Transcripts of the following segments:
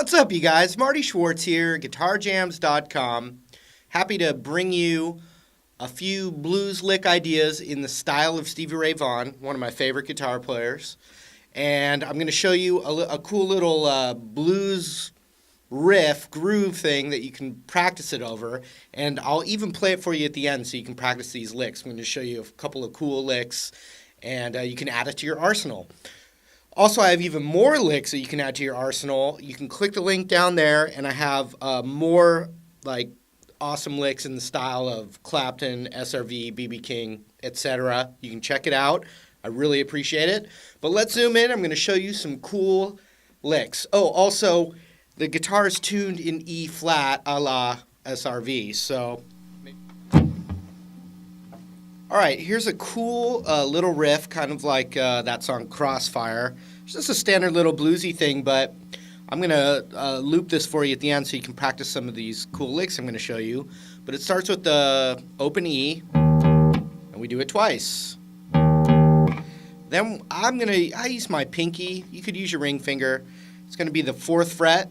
What's up, you guys? Marty Schwartz here, GuitarJams.com. Happy to bring you a few blues lick ideas in the style of Stevie Ray Vaughan, one of my favorite guitar players. And I'm going to show you a cool little blues riff groove thing that you can practice it over. And I'll even play it for you at the end so you can practice these licks. I'm going to show you a couple of cool licks, and you can add it to your arsenal. Also, I have even more licks that you can add to your arsenal. You can click the link down there, and I have more awesome licks in the style of Clapton, SRV, B.B. King, etc. You can check it out. I really appreciate it. But let's zoom in. I'm going to show you some cool licks. Oh, also, the guitar is tuned in E flat a la SRV. So, all right, here's a cool little riff, kind of like that song Crossfire. It's just a standard little bluesy thing, but I'm going to loop this for you at the end so you can practice some of these cool licks I'm going to show you. But it starts with the open E, and we do it twice. Then I use my pinky. You could use your ring finger. It's going to be the 4th fret.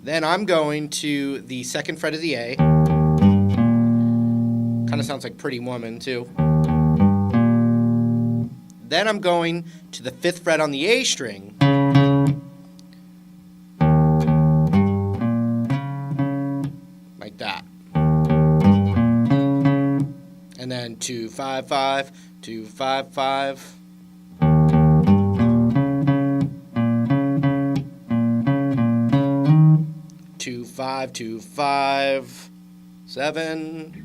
Then I'm going to the 2nd fret of the A. Kind of sounds like Pretty Woman, too. Then I'm going to the 5th fret on the A string. Like that. And then 2 5 5, 2 5 5. 2 5 2 5 7.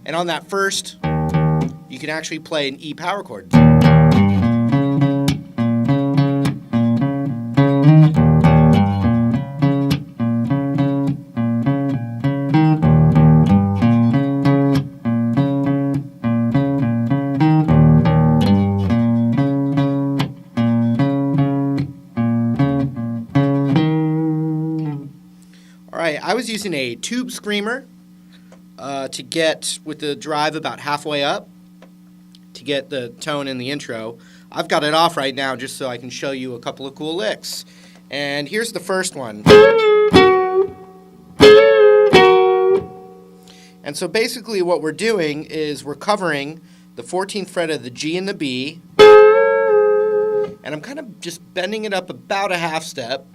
And on that first, you can actually play an E power chord. I was using a tube screamer to get, with the drive about halfway up, to get the tone in the intro. I've got it off right now just so I can show you a couple of cool licks. And here's the first one. And so basically what we're doing is we're covering the 14th fret of the G and the B, and I'm kind of just bending it up about a half step,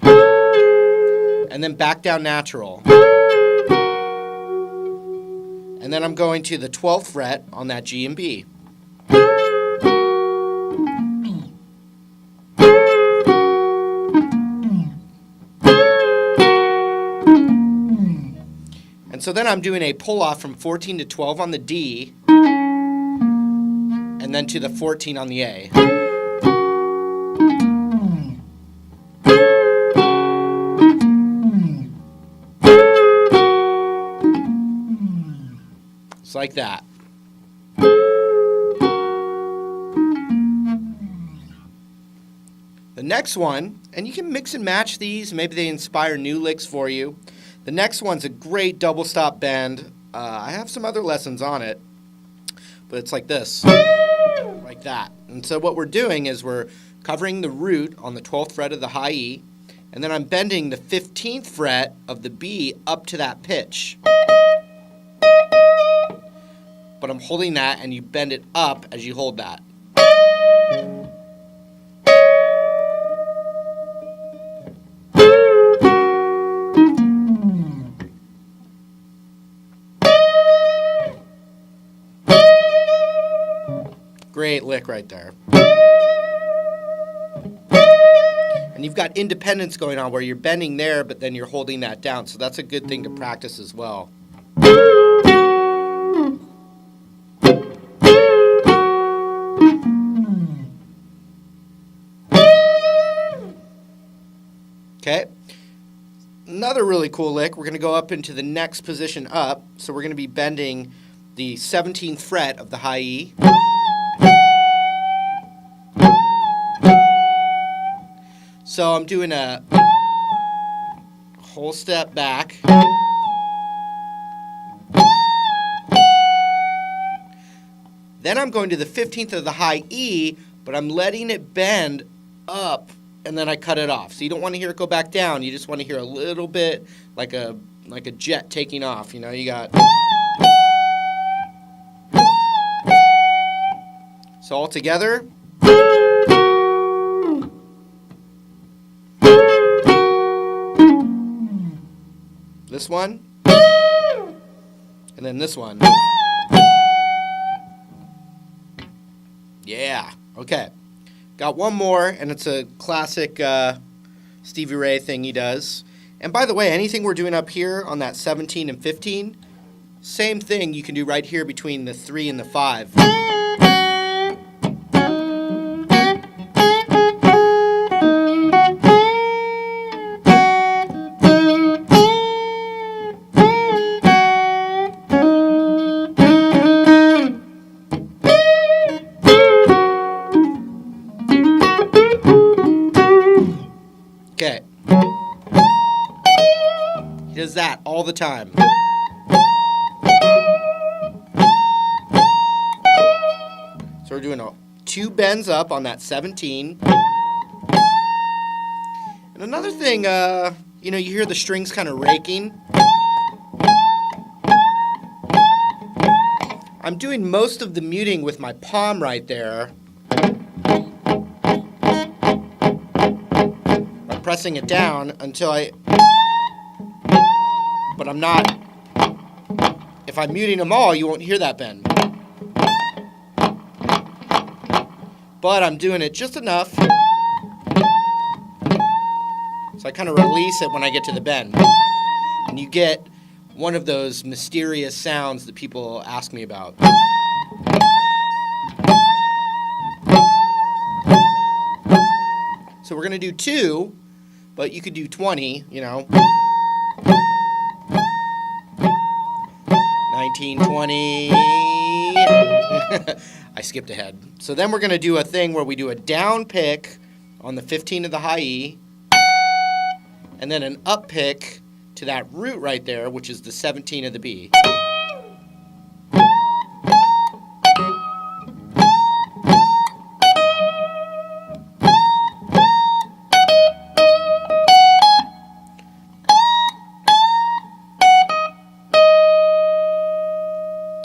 and then back down natural. And then I'm going to the 12th fret on that G and B. And so then I'm doing a pull-off from 14 to 12 on the D, and then to the 14 on the A. Like that. The next one, and you can mix and match these, maybe they inspire new licks for you. The next one's a great double stop bend. I have some other lessons on it, but it's like this, like that. And so what we're doing is we're covering the root on the 12th fret of the high E, and then I'm bending the 15th fret of the B up to that pitch. But I'm holding that, and you bend it up as you hold that. Great lick right there. And you've got independence going on where you're bending there, but then you're holding that down. So that's a good thing to practice as well. Okay, another really cool lick, we're going to go up into the next position up, so we're going to be bending the 17th fret of the high E. So I'm doing a whole step back. Then I'm going to the 15th of the high E, but I'm letting it bend up, and then I cut it off. So you don't want to hear it go back down. You just want to hear a little bit like a jet taking off. You know, you got. So all together. This one. And then this one. Yeah. Okay. Got one more, and it's a classic Stevie Ray thing he does. And by the way, anything we're doing up here on that 17 and 15, same thing you can do right here between the 3 and the 5. Okay. He does that all the time. So we're doing 2 bends up on that 17. And another thing, you know, you hear the strings kind of raking. I'm doing most of the muting with my palm right there. Pressing it down until but I'm not, if I'm muting them all, you won't hear that bend. But I'm doing it just enough so I kind of release it when I get to the bend. And you get one of those mysterious sounds that people ask me about. So we're going to do 2. But you could do 20, you know. 19, 20. I skipped ahead. So then we're going to do a thing where we do a down pick on the 15 of the high E, and then an up pick to that root right there, which is the 17 of the B.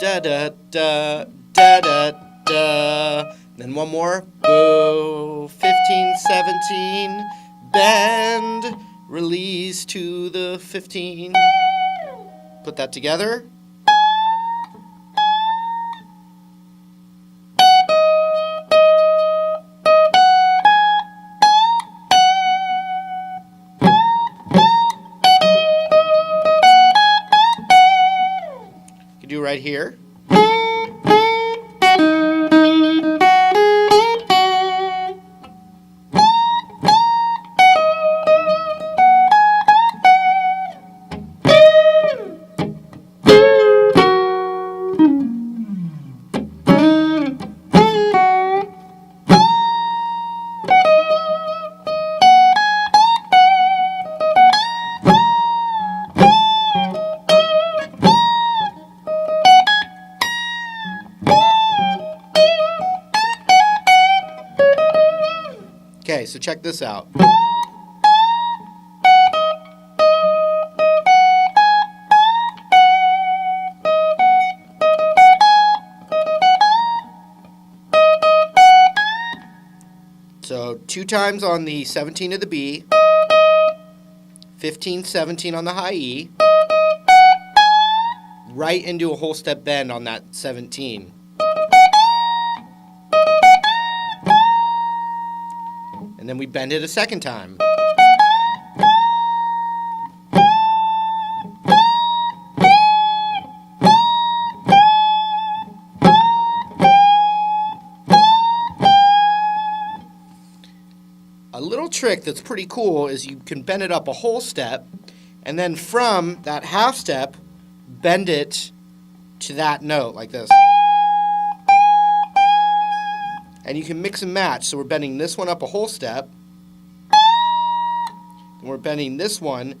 Da da da da da da. Then one more. Boo. 15, 17. Bend. Release to the 15. Put that together. You can do right here. Okay, so check this out. So 2 times on the 17 of the B, 15, 17 on the high E, right into a whole step bend on that 17. And then we bend it a second time. A little trick that's pretty cool is you can bend it up a whole step, and then from that half step, bend it to that note like this. And you can mix and match. So we're bending this one up a whole step. And we're bending this one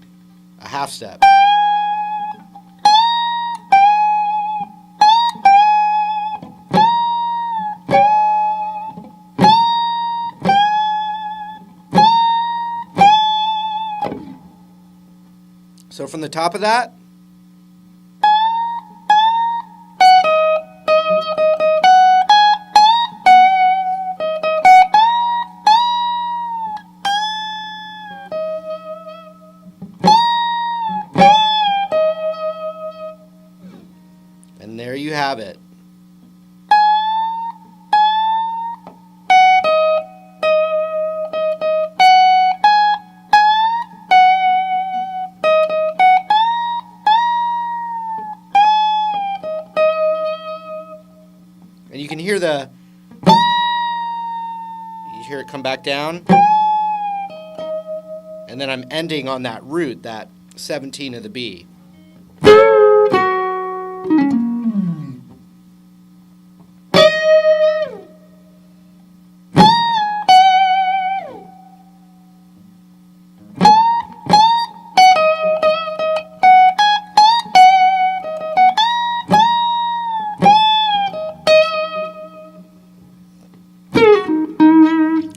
a half step. So from the top of that, and there you have it. And you can hear you hear it come back down. And then I'm ending on that root, that 17 of the B.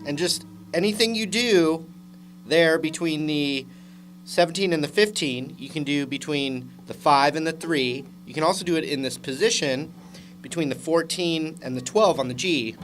And just anything you do there between the 17 and the 15, you can do between the 5 and the 3. You can also do it in this position between the 14 and the 12 on the G.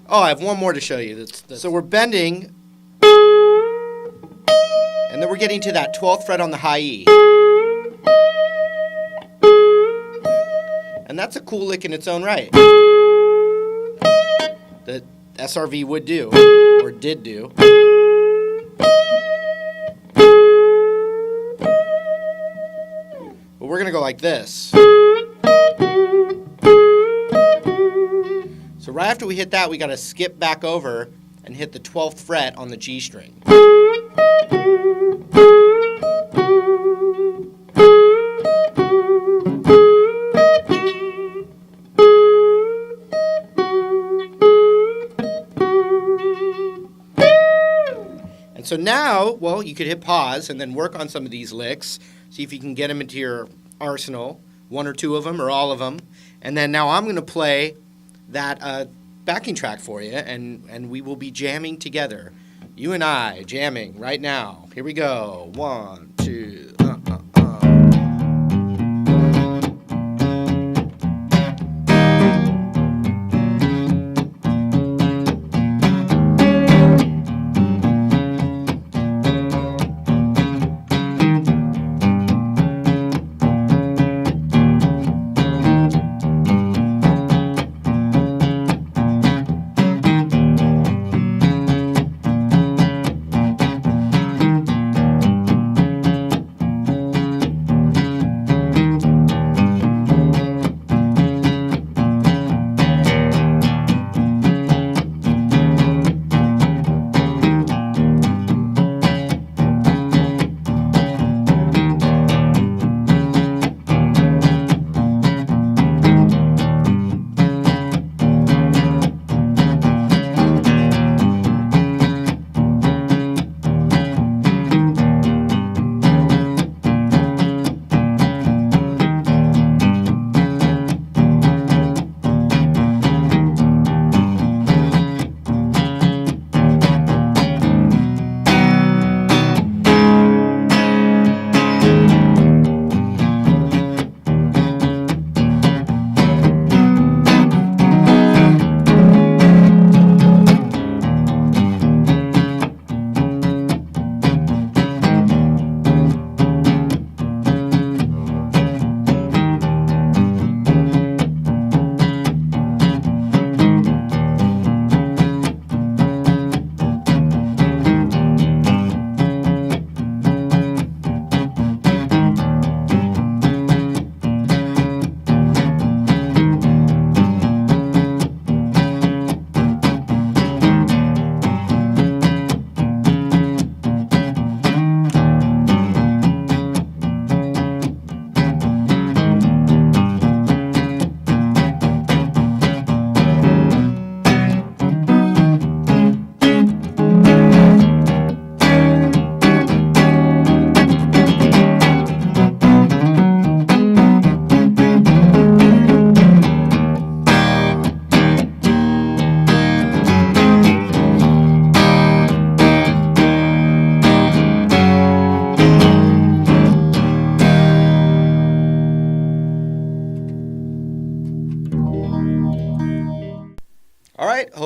Oh, I have one more to show you. So we're bending, and then we're getting to that 12th fret on the high E. And that's a cool lick in its own right that SRV would do, or did do. But we're going to go like this. So right after we hit that, we got to skip back over and hit the 12th fret on the G string. And so now, well, you could hit pause and then work on some of these licks, see if you can get them into your arsenal, one or two of them or all of them. And then now I'm going to play that backing track for you, and we will be jamming together. You and I jamming right now. Here we go. 1, 2.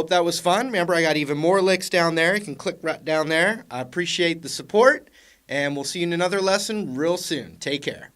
hope that was fun. Remember, I got even more licks down there. You can click right down there. I appreciate the support, and we'll see you in another lesson real soon. Take care.